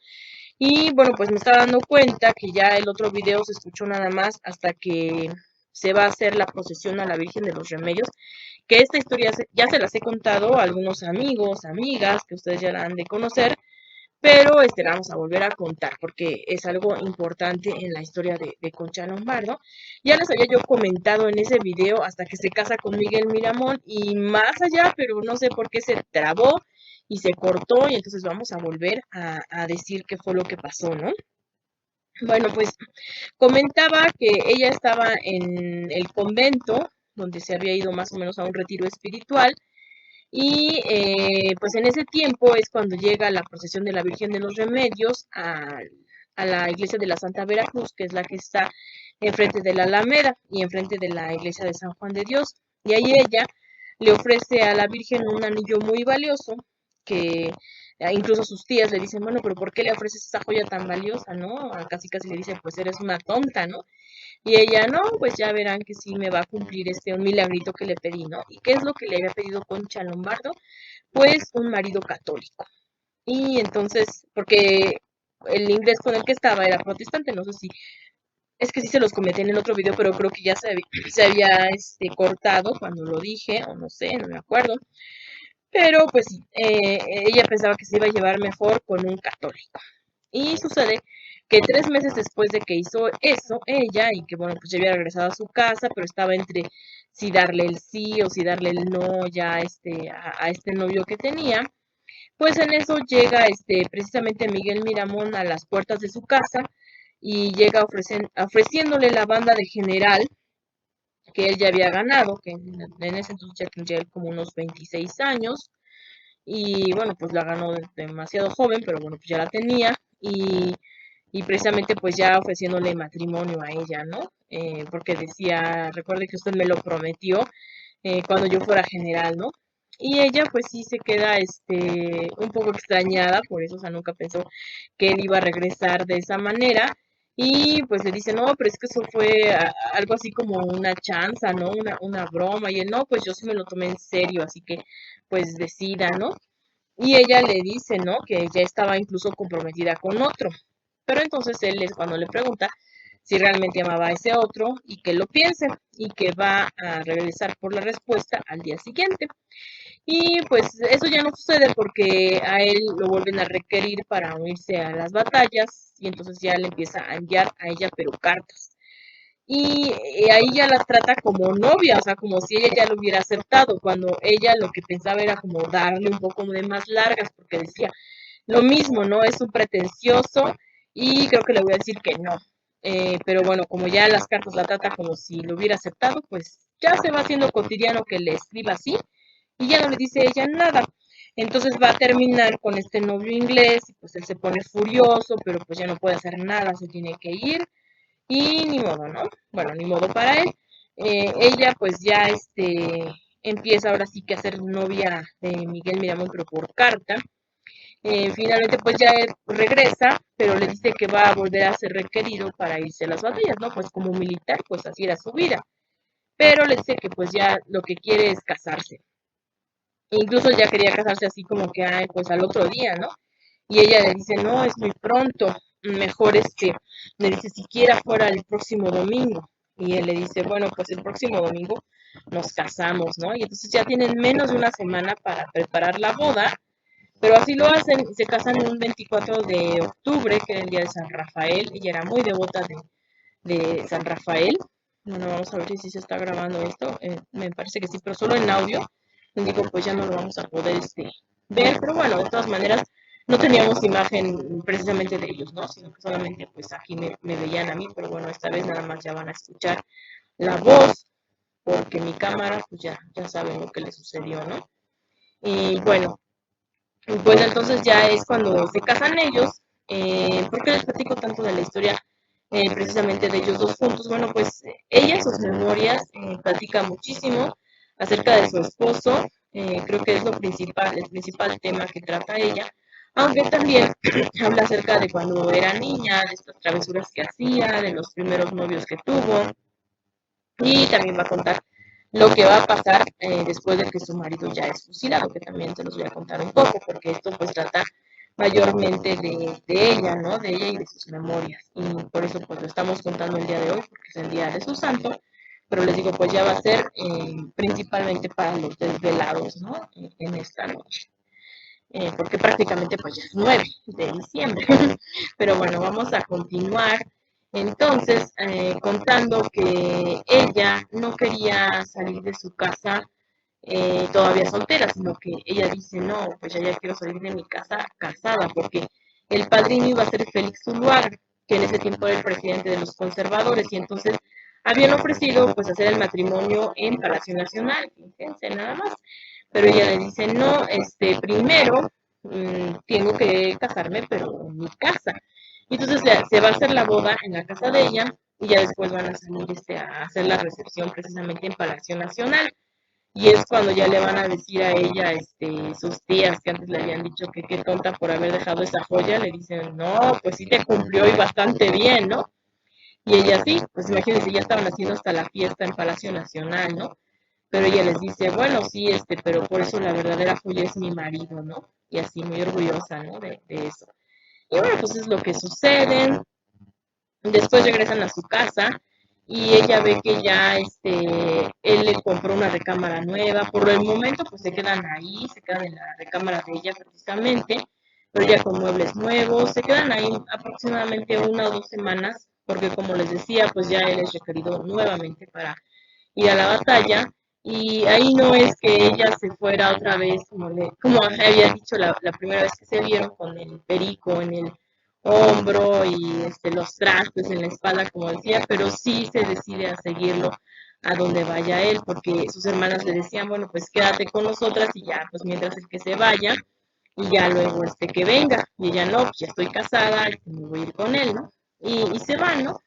Y bueno, pues me estaba dando cuenta que ya el otro video se escuchó nada más hasta que se va a hacer la procesión a la Virgen de los Remedios, que esta historia ya se las he contado a algunos amigos, amigas, que ustedes ya la han de conocer, pero la vamos a volver a contar porque es algo importante en la historia de Concha Lombardo. Ya les había yo comentado en ese video hasta que se casa con Miguel Miramón y más allá, pero no sé por qué se trabó y se cortó y entonces vamos a volver a decir qué fue lo que pasó, ¿no? Bueno, pues comentaba que ella estaba en el convento donde se había ido más o menos a un retiro espiritual y pues en ese tiempo es cuando llega la procesión de la Virgen de los Remedios a la iglesia de la Santa Veracruz, que es la que está enfrente de la Alameda y enfrente de la iglesia de San Juan de Dios. Y ahí ella le ofrece a la Virgen un anillo muy valioso que incluso sus tías le dicen, bueno, pero ¿por qué le ofreces esa joya tan valiosa, no? Casi casi le dicen, pues eres una tonta, ¿no? Y ella, no, pues ya verán que sí me va a cumplir un milagrito que le pedí, ¿no? ¿Y qué es lo que le había pedido Concha Lombardo? Pues un marido católico. Y entonces, porque el inglés con el que estaba era protestante, no sé si, es que sí se los comenté en el otro video, pero creo que ya se había cortado cuando lo dije, o no sé, no me acuerdo. Pero pues sí, ella pensaba que se iba a llevar mejor con un católico. Y sucede que 3 meses después de que hizo eso, ella, y que bueno, pues ya había regresado a su casa, pero estaba entre si darle el sí o si darle el no ya a este novio que tenía, pues en eso llega precisamente Miguel Miramón a las puertas de su casa y llega ofreciéndole la banda de general que él ya había ganado, que en ese entonces ya tendría como unos 26 años, y bueno, pues la ganó demasiado joven, pero bueno, pues ya la tenía, y precisamente pues ya ofreciéndole matrimonio a ella, ¿no? Porque decía, recuerde que usted me lo prometió cuando yo fuera general, ¿no? Y ella pues sí se queda un poco extrañada, por eso, o sea, nunca pensó que él iba a regresar de esa manera. Y pues le dice, no, pero es que eso fue algo así como una chanza, ¿no? Una broma. Y él, no, pues yo sí me lo tomé en serio, así que pues decida, ¿no? Y ella le dice, ¿no? Que ya estaba incluso comprometida con otro. Pero entonces él es cuando le pregunta si realmente amaba a ese otro y que lo piense y que va a regresar por la respuesta al día siguiente. Y pues eso ya no sucede porque a él lo vuelven a requerir para unirse a las batallas y entonces ya le empieza a enviar a ella pero cartas. Y ahí ya las trata como novia, o sea, como si ella ya lo hubiera aceptado, cuando ella lo que pensaba era como darle un poco de más largas, porque decía, lo mismo, ¿no? Es un pretencioso y creo que le voy a decir que no. Pero bueno, como ya las cartas la trata como si lo hubiera aceptado, pues ya se va haciendo cotidiano que le escriba así y ya no le dice ella nada. Entonces va a terminar con este novio inglés y pues él se pone furioso, pero pues ya no puede hacer nada, se tiene que ir y ni modo, ¿no? Bueno, ni modo para él. Ella pues ya empieza ahora sí que a ser novia de Miguel Miramón, pero por carta. Finalmente pues ya él regresa, pero le dice que va a volver a ser requerido para irse a las batallas, ¿no? Pues como militar, pues así era su vida. Pero le dice que pues ya lo que quiere es casarse. Incluso ya quería casarse así como que, ay, pues al otro día, ¿no? Y ella le dice, no, es muy pronto, mejor le dice, siquiera fuera el próximo domingo. Y él le dice, bueno, pues el próximo domingo nos casamos, ¿no? Y entonces ya tienen menos de una semana para preparar la boda pero así lo hacen, se casan un 24 de octubre, que era el día de San Rafael, ella era muy devota de San Rafael. Bueno, vamos a ver si se está grabando esto, me parece que sí, pero solo en audio, les digo, pues ya no lo vamos a poder ver, pero bueno, de todas maneras, no teníamos imagen precisamente de ellos, ¿no? Sino que solamente pues aquí me veían a mí, pero bueno, esta vez nada más ya van a escuchar la voz, porque mi cámara, pues ya saben lo que le sucedió, ¿no? Y bueno, pues entonces ya es cuando se casan ellos. ¿Por qué les platico tanto de la historia precisamente de ellos dos juntos? Bueno, pues ella en sus memorias platica muchísimo acerca de su esposo. Creo que es lo principal, el principal tema que trata ella. Aunque también habla acerca de cuando era niña, de estas travesuras que hacía, de los primeros novios que tuvo, y también va a contar lo que va a pasar después de que su marido ya es fusilado, que también se los voy a contar un poco, porque esto pues trata mayormente de ella, ¿no? De ella y de sus memorias. Y por eso pues lo estamos contando el día de hoy, porque es el día de su santo, pero les digo, pues ya va a ser principalmente para los desvelados, ¿no? En esta noche. Porque prácticamente pues ya es 9 de diciembre. Pero bueno, vamos a continuar entonces contando que ella no quería salir de su casa todavía soltera, sino que ella dice, no, pues ya quiero salir de mi casa casada, porque el padrino iba a ser Félix Zuluaga, que en ese tiempo era el presidente de los conservadores, y entonces habían ofrecido pues hacer el matrimonio en Palacio Nacional, fíjense nada más, pero ella le dice, no, primero tengo que casarme, pero en mi casa. Y entonces se va a hacer la boda en la casa de ella y ya después van a salir a hacer la recepción precisamente en Palacio Nacional. Y es cuando ya le van a decir a ella, sus tías que antes le habían dicho que qué tonta por haber dejado esa joya, le dicen, no, pues sí te cumplió y bastante bien, ¿no? Y ella sí, pues imagínense, ya estaban haciendo hasta la fiesta en Palacio Nacional, ¿no? Pero ella les dice, bueno, sí, pero por eso la verdadera joya es mi marido, ¿no? Y así muy orgullosa, ¿no? De eso. Y bueno, pues es lo que sucede. Después regresan a su casa y ella ve que ya él le compró una recámara nueva. Por el momento, pues se quedan ahí, se quedan en la recámara de ella precisamente, pero ya con muebles nuevos. Se quedan ahí aproximadamente 1 o 2 semanas, porque como les decía, pues ya él es requerido nuevamente para ir a la batalla. Y ahí no es que ella se fuera otra vez, como había dicho la primera vez que se vieron, con el perico en el hombro y los trastes en la espalda, como decía, pero sí se decide a seguirlo a donde vaya él, porque sus hermanas le decían, bueno, pues quédate con nosotras y ya, pues mientras el que se vaya, y ya luego que venga, y ella no, pues ya estoy casada, me voy a ir con él, ¿no? Y se van, ¿no?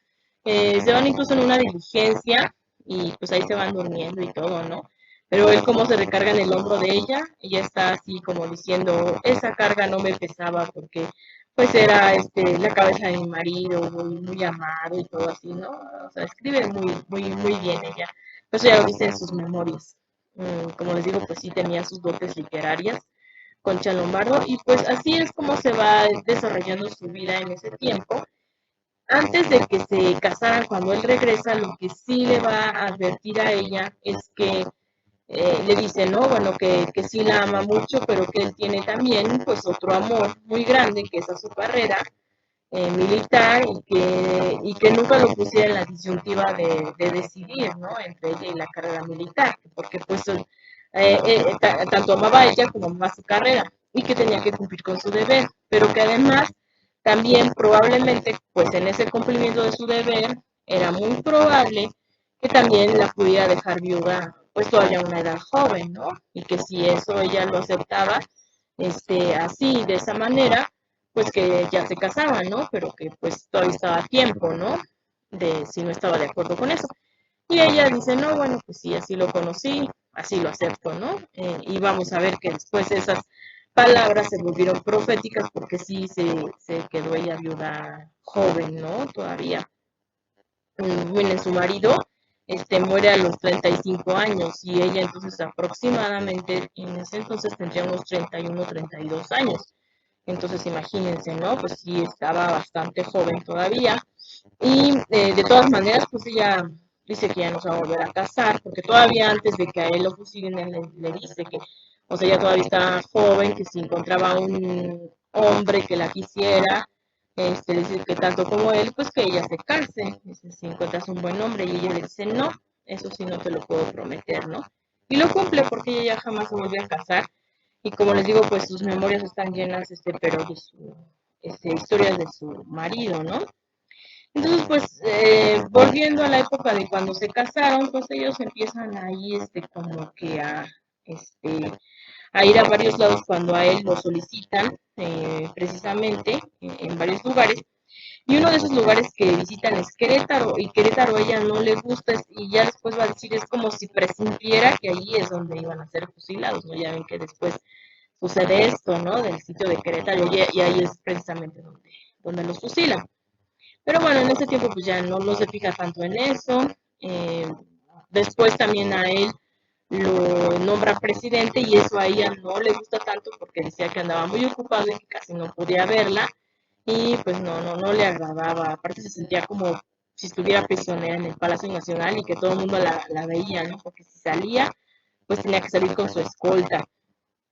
Se van incluso en una diligencia y pues ahí se van durmiendo y todo, ¿no? Pero él como se recarga en el hombro de ella está así como diciendo, esa carga no me pesaba porque pues era la cabeza de mi marido, muy amado y todo así, ¿no? O sea, escribe muy bien ella. Eso ya lo dice en sus memorias. Como les digo, pues sí tenía sus dotes literarias, Concha Lombardo, y pues así es como se va desarrollando su vida en ese tiempo. Antes de que se casaran, cuando él regresa, lo que sí le va a advertir a ella es que le dice, ¿no? Bueno, que sí la ama mucho, pero que él tiene también, pues, otro amor muy grande, que es a su carrera militar y que nunca lo pusiera en la disyuntiva de decidir, ¿no? Entre ella y la carrera militar, porque, pues, tanto amaba a ella como amaba su carrera y que tenía que cumplir con su deber, pero que además también probablemente, pues, en ese cumplimiento de su deber, era muy probable que también la pudiera dejar viuda, pues todavía a una edad joven, ¿no? Y que si eso ella lo aceptaba, así, de esa manera, pues que ya se casaban, ¿no? Pero que pues todavía estaba a tiempo, ¿no? De si no estaba de acuerdo con eso. Y ella dice, no, bueno, pues sí, así lo conocí, así lo acepto, ¿no? Y vamos a ver que después esas palabras se volvieron proféticas porque sí se quedó ella viuda joven, ¿no? Todavía. Bueno, su marido muere a los 35 años y ella entonces aproximadamente en ese entonces tendría unos 31, 32 años. Entonces imagínense, ¿no? Pues sí estaba bastante joven todavía. Y de todas maneras, pues ella dice que ya no se va a volver a casar, porque todavía antes de que a él lo fusilen, él le dice que O sea, ella todavía estaba joven, que si encontraba un hombre que la quisiera, dice que tanto como él, pues que ella se case. Dice, si encuentras un buen hombre, y ella le dice, no, eso sí no te lo puedo prometer, ¿no? Y lo cumple porque ella ya jamás se volvió a casar. Y como les digo, pues sus memorias están llenas, pero de su, historias de su marido, ¿no? Entonces, pues, volviendo a la época de cuando se casaron, pues ellos empiezan ahí, como que a ir a varios lados cuando a él lo solicitan, precisamente, en varios lugares. Y uno de esos lugares que visitan es Querétaro, y Querétaro a ella no le gusta, y ya después va a decir, es como si presintiera que allí es donde iban a ser fusilados, ¿no? Ya ven que después sucede esto, ¿no? Del sitio de Querétaro, y ahí es precisamente donde los fusilan. Pero bueno, en ese tiempo pues ya no se fija tanto en eso. Eh, Después también a él lo nombra presidente y eso a ella no le gusta tanto porque decía que andaba muy ocupado y que casi no podía verla y pues no le agradaba. Aparte se sentía como si estuviera prisionera en el Palacio Nacional y que todo el mundo la veía, ¿no? Porque si salía, pues tenía que salir con su escolta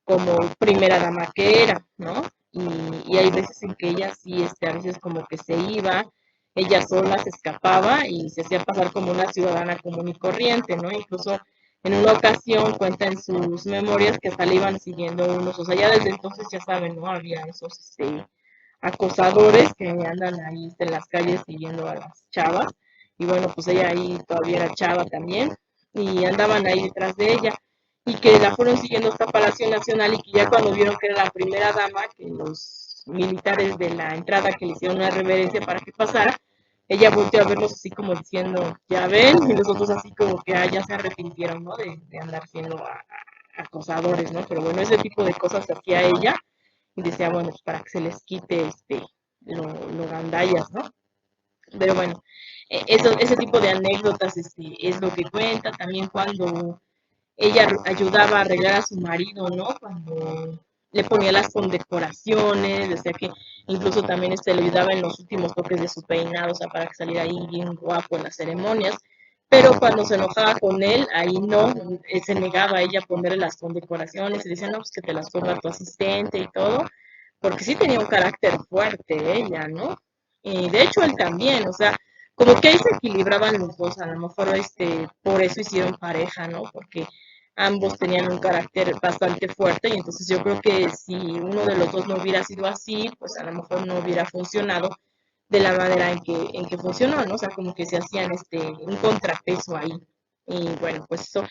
como primera dama que era, ¿no? Y hay veces en que ella sí, a veces como que se iba, ella sola se escapaba y se hacía pasar como una ciudadana común y corriente, ¿no? Incluso en una ocasión cuenta en sus memorias que hasta le iban siguiendo unos, o sea, ya desde entonces ya saben, ¿no? Había esos acosadores que andan ahí en las calles siguiendo a las chavas, y bueno, pues ella ahí todavía era chava también, y andaban ahí detrás de ella y que la fueron siguiendo hasta Palacio Nacional y que ya cuando vieron que era la primera dama, que los militares de la entrada que le hicieron una reverencia para que pasara, ella volteó a verlos así como diciendo, ya ven, y los otros así como que ya se arrepintieron, ¿no? De andar siendo acosadores, ¿no? Pero bueno, ese tipo de cosas hacía ella y decía, bueno, pues para que se les quite lo gandallas, ¿no? Pero bueno, ese tipo de anécdotas es lo que cuenta. También cuando ella ayudaba a arreglar a su marido, ¿no? Cuando le ponía las condecoraciones, decía que incluso también le ayudaba en los últimos toques de su peinado, o sea, para que saliera ahí bien guapo en las ceremonias. Pero cuando se enojaba con él, ahí no, se negaba a ella a ponerle las condecoraciones y decía, no, pues que te las ponga tu asistente y todo, porque sí tenía un carácter fuerte ella, ¿no? Y de hecho él también, o sea, como que ahí se equilibraban los dos, a lo mejor por eso hicieron pareja, ¿no? Porque ambos tenían un carácter bastante fuerte y entonces yo creo que si uno de los dos no hubiera sido así, pues a lo mejor no hubiera funcionado de la manera en que funcionó, ¿no? O sea, como que se hacían un contrapeso ahí. Y bueno, pues eso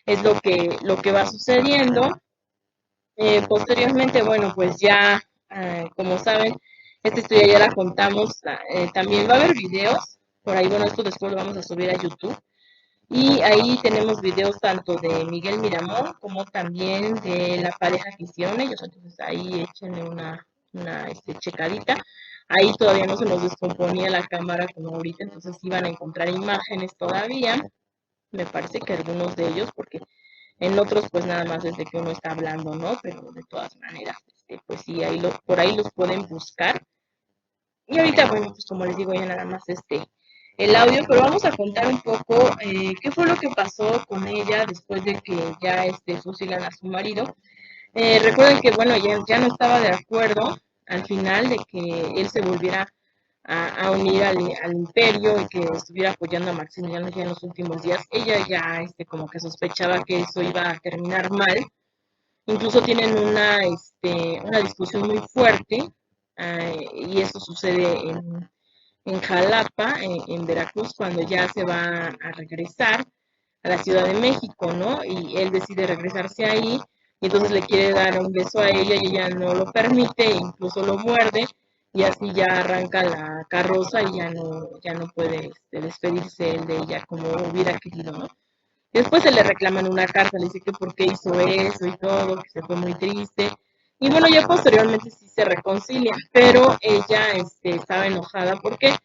es lo que va sucediendo. Posteriormente, bueno, pues ya, como saben, esta historia ya la contamos. También va a haber videos, por ahí, bueno, esto después lo vamos a subir a YouTube. Y ahí tenemos videos tanto de Miguel Miramón como también de la pareja que hicieron ellos. Entonces ahí échenle una checadita. Ahí todavía no se nos descomponía la cámara como ahorita, entonces iban a encontrar imágenes todavía. Me parece que algunos de ellos, porque en otros pues nada más desde que uno está hablando, ¿no? Pero de todas maneras, pues sí, por ahí los pueden buscar. Y ahorita, bueno, pues como les digo, ya nada más el audio, pero vamos a contar un poco qué fue lo que pasó con ella después de que ya fusilan a su marido. Recuerden que, bueno, ya no estaba de acuerdo al final de que él se volviera a unir al imperio y que estuviera apoyando a Maximiliano ya en los últimos días. Ella ya como que sospechaba que eso iba a terminar mal. Incluso tienen una discusión muy fuerte y eso sucede en Jalapa, en Veracruz, cuando ya se va a regresar a la Ciudad de México, ¿no? Y él decide regresarse ahí y entonces le quiere dar un beso a ella y ella no lo permite, e incluso lo muerde y así ya arranca la carroza y ya no puede despedirse él de ella como hubiera querido, ¿no? Después se le reclaman una carta, le dice que por qué hizo eso y todo, que se fue muy triste. Y bueno, ya posteriormente sí se reconcilian, pero ella estaba enojada porque,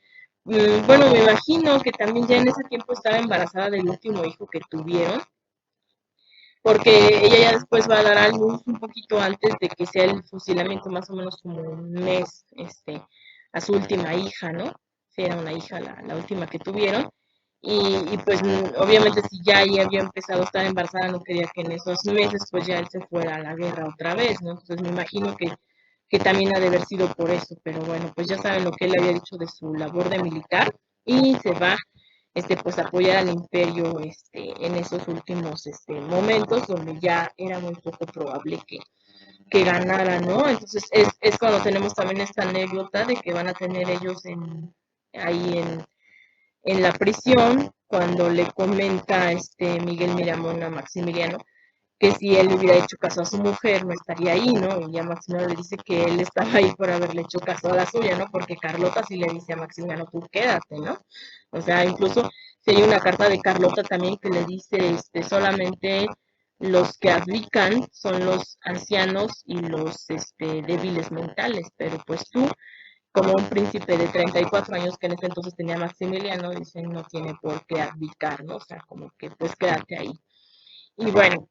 bueno, me imagino que también ya en ese tiempo estaba embarazada del último hijo que tuvieron, porque ella ya después va a dar a luz un poquito antes de que sea el fusilamiento, más o menos como un mes, a su última hija, ¿no? Sí, era una hija la última que tuvieron. Pues obviamente si ya ahí había empezado a estar embarazada, no quería que en esos meses pues ya él se fuera a la guerra otra vez, ¿no? Entonces me imagino que también ha de haber sido por eso, pero bueno, pues ya saben lo que él había dicho de su labor de militar y se va pues a apoyar al imperio en esos últimos momentos donde ya era muy poco probable que ganara, ¿no? Entonces es cuando tenemos también esta anécdota de que van a tener ellos ahí en la prisión, cuando le comenta Miguel Miramón a Maximiliano que si él le hubiera hecho caso a su mujer no estaría ahí, ¿no? Y ya Maximiliano le dice que él estaba ahí por haberle hecho caso a la suya, ¿no? Porque Carlota sí le dice a Maximiliano, tú quédate, ¿no? O sea, incluso si hay una carta de Carlota también que le dice, solamente los que abdican son los ancianos y los débiles mentales, pero pues tú como un príncipe de 34 años que en ese entonces tenía Maximiliano, dicen no tiene por qué abdicar, ¿no? O sea, como que pues quédate ahí. Y bueno,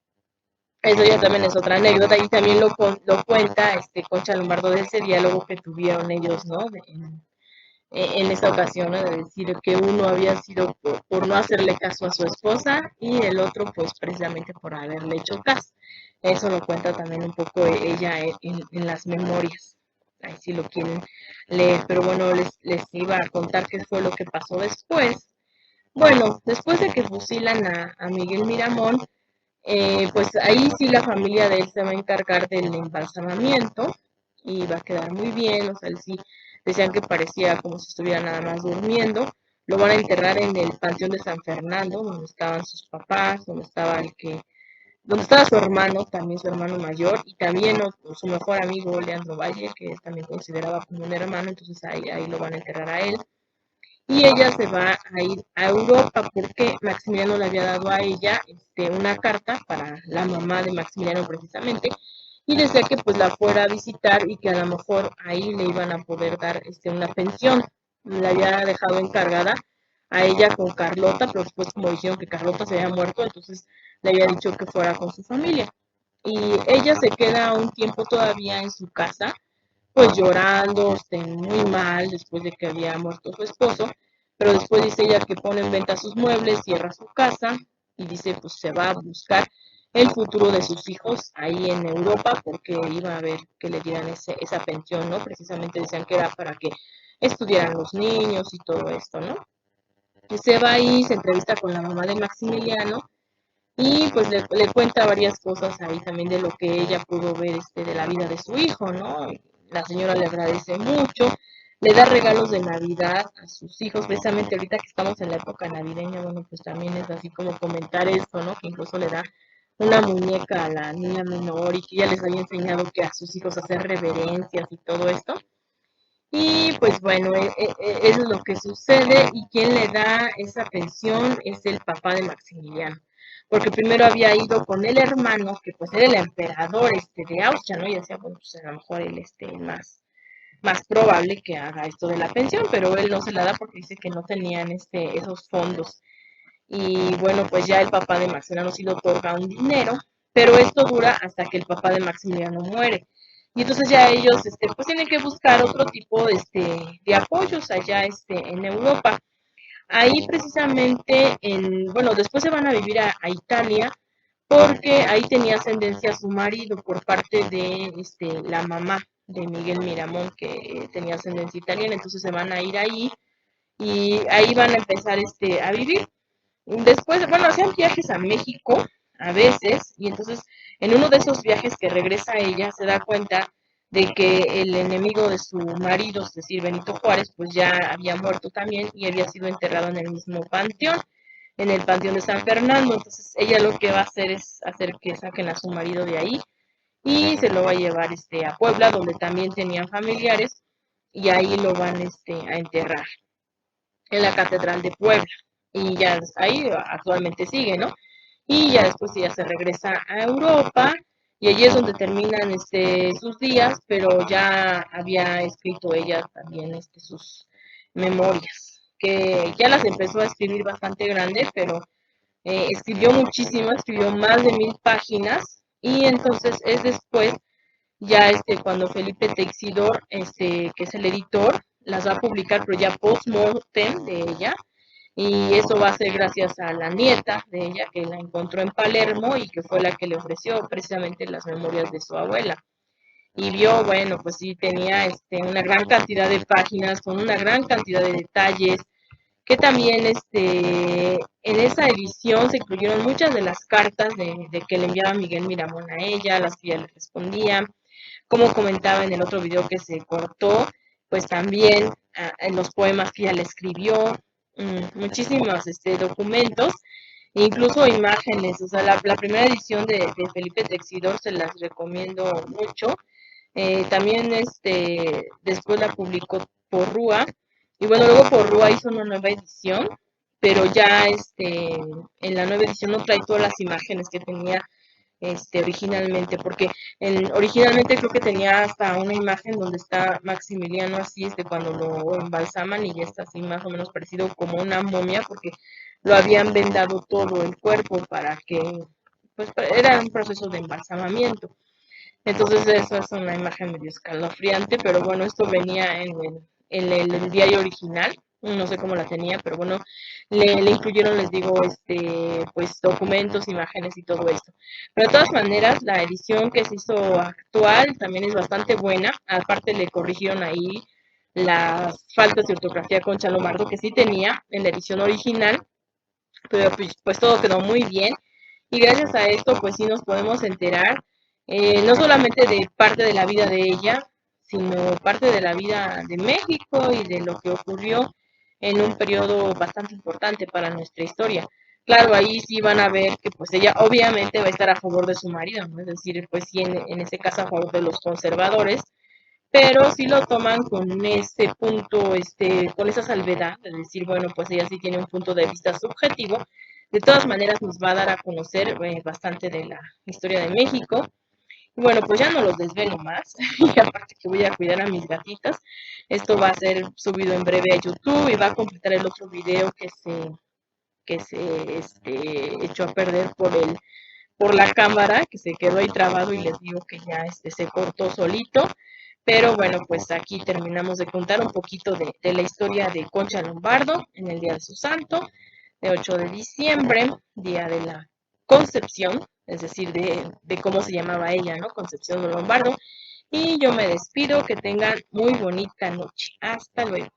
eso ya también es otra anécdota y también lo cuenta Concha Lombardo de ese diálogo que tuvieron ellos, ¿no? En esa ocasión, ¿no? De decir que uno había sido por no hacerle caso a su esposa y el otro pues precisamente por haberle hecho caso. Eso lo cuenta también un poco ella en las memorias. Ahí sí lo quieren leer, pero bueno, les iba a contar qué fue lo que pasó después. Bueno, después de que fusilan a Miguel Miramón, pues ahí sí la familia de él se va a encargar del embalsamamiento y va a quedar muy bien, o sea, él sí decían que parecía como si estuviera nada más durmiendo. Lo van a enterrar en el Panteón de San Fernando, donde estaban sus papás, donde estaba su hermano, también su hermano mayor, y también su mejor amigo, Leandro Valle, que él también consideraba como un hermano, entonces ahí lo van a enterrar a él y ella se va a ir a Europa porque Maximiliano le había dado a ella una carta para la mamá de Maximiliano precisamente y decía que pues la fuera a visitar y que a lo mejor ahí le iban a poder dar una pensión. La había dejado encargada a ella con Carlota, pero después como dijeron que Carlota se había muerto, entonces le había dicho que fuera con su familia. Y ella se queda un tiempo todavía en su casa pues llorando, muy mal después de que había muerto su esposo, pero después dice ella que pone en venta sus muebles, cierra su casa y dice pues se va a buscar el futuro de sus hijos ahí en Europa porque iba a ver que le dieran esa pensión, ¿no? Precisamente decían que era para que estudiaran los niños y todo esto, ¿no? Y se va ahí, se entrevista con la mamá de Maximiliano y pues le cuenta varias cosas ahí también de lo que ella pudo ver de la vida de su hijo, ¿no? La señora le agradece mucho, le da regalos de Navidad a sus hijos, precisamente ahorita que estamos en la época navideña, bueno, pues también es así como comentar esto, ¿no? Que incluso le da una muñeca a la niña menor y que ella les había enseñado que a sus hijos hacer reverencias y todo esto. Y pues bueno, eso es lo que sucede y quien le da esa pensión es el papá de Maximiliano. Porque primero había ido con el hermano, que pues era el emperador de Austria, ¿no? Y decía, bueno, pues a lo mejor él más probable que haga esto de la pensión, pero él no se la da porque dice que no tenían esos fondos. Y bueno, pues ya el papá de Maximiliano sí le otorga un dinero, pero esto dura hasta que el papá de Maximiliano muere. Y entonces ya ellos pues tienen que buscar otro tipo de apoyos allá en Europa. Ahí precisamente, bueno, después se van a vivir a Italia porque ahí tenía ascendencia su marido por parte de la mamá de Miguel Miramón, que tenía ascendencia italiana, entonces se van a ir ahí y ahí van a empezar a vivir. Después, bueno, hacían viajes a México a veces, y entonces en uno de esos viajes que regresa ella se da cuenta de que el enemigo de su marido, es decir, Benito Juárez, pues ya había muerto también y había sido enterrado en el mismo panteón, en el panteón de San Fernando. Entonces ella lo que va a hacer es hacer que saquen a su marido de ahí y se lo va a llevar a Puebla, donde también tenían familiares, y ahí lo van a enterrar en la Catedral de Puebla. Y ya ahí actualmente sigue, ¿no? Y ya después ya se regresa a Europa y allí es donde terminan sus días, pero ya había escrito ella también sus memorias, que ya las empezó a escribir bastante grande, pero escribió muchísimo, escribió más de 1000 páginas y entonces es después ya cuando Felipe Teixidor, que es el editor, las va a publicar, pero ya post-mortem de ella, y eso va a ser gracias a la nieta de ella que la encontró en Palermo y que fue la que le ofreció precisamente las memorias de su abuela. Y vio, bueno, pues sí, tenía una gran cantidad de páginas con una gran cantidad de detalles, que también en esa edición se incluyeron muchas de las cartas de que le enviaba Miguel Miramón a ella, las que ella le respondía, como comentaba en el otro video que se cortó, pues también en los poemas que ella le escribió, muchísimos documentos, incluso imágenes, o sea, la primera edición de Felipe Texidor se las recomiendo mucho. También después la publicó Porrúa, y bueno, luego Porrúa hizo una nueva edición, pero ya en la nueva edición no trae todas las imágenes que tenía originalmente, porque originalmente creo que tenía hasta una imagen donde está Maximiliano así, cuando lo embalsaman y ya está así más o menos parecido como una momia, porque lo habían vendado todo el cuerpo para que, pues era un proceso de embalsamamiento. Entonces eso es una imagen medio escalofriante, pero bueno, esto venía en el diario original, no sé cómo la tenía, pero bueno, le incluyeron, les digo, pues documentos, imágenes y todo esto. Pero de todas maneras, la edición que se hizo actual también es bastante buena, aparte le corrigieron ahí las faltas de ortografía con Chalomardo que sí tenía en la edición original, pero pues todo quedó muy bien y gracias a esto pues sí nos podemos enterar no solamente de parte de la vida de ella, sino parte de la vida de México y de lo que ocurrió en un periodo bastante importante para nuestra historia. Claro, ahí sí van a ver que pues ella obviamente va a estar a favor de su marido, ¿no? Es decir, pues sí, en ese caso a favor de los conservadores, pero sí lo toman con ese punto, con esa salvedad, de decir, bueno, pues ella sí tiene un punto de vista subjetivo. De todas maneras nos va a dar a conocer bastante de la historia de México. Y bueno, pues ya no los desvelo más, y aparte que voy a cuidar a mis gatitas, esto va a ser subido en breve a YouTube y va a completar el otro video que se echó a perder por la cámara, que se quedó ahí trabado y les digo que ya se cortó solito. Pero bueno, pues aquí terminamos de contar un poquito de la historia de Concha Lombardo en el día de su santo, de 8 de diciembre, día de la Concepción, es decir, de cómo se llamaba ella, ¿no? Concepción de Lombardo. Y yo me despido, que tengan muy bonita noche. Hasta luego.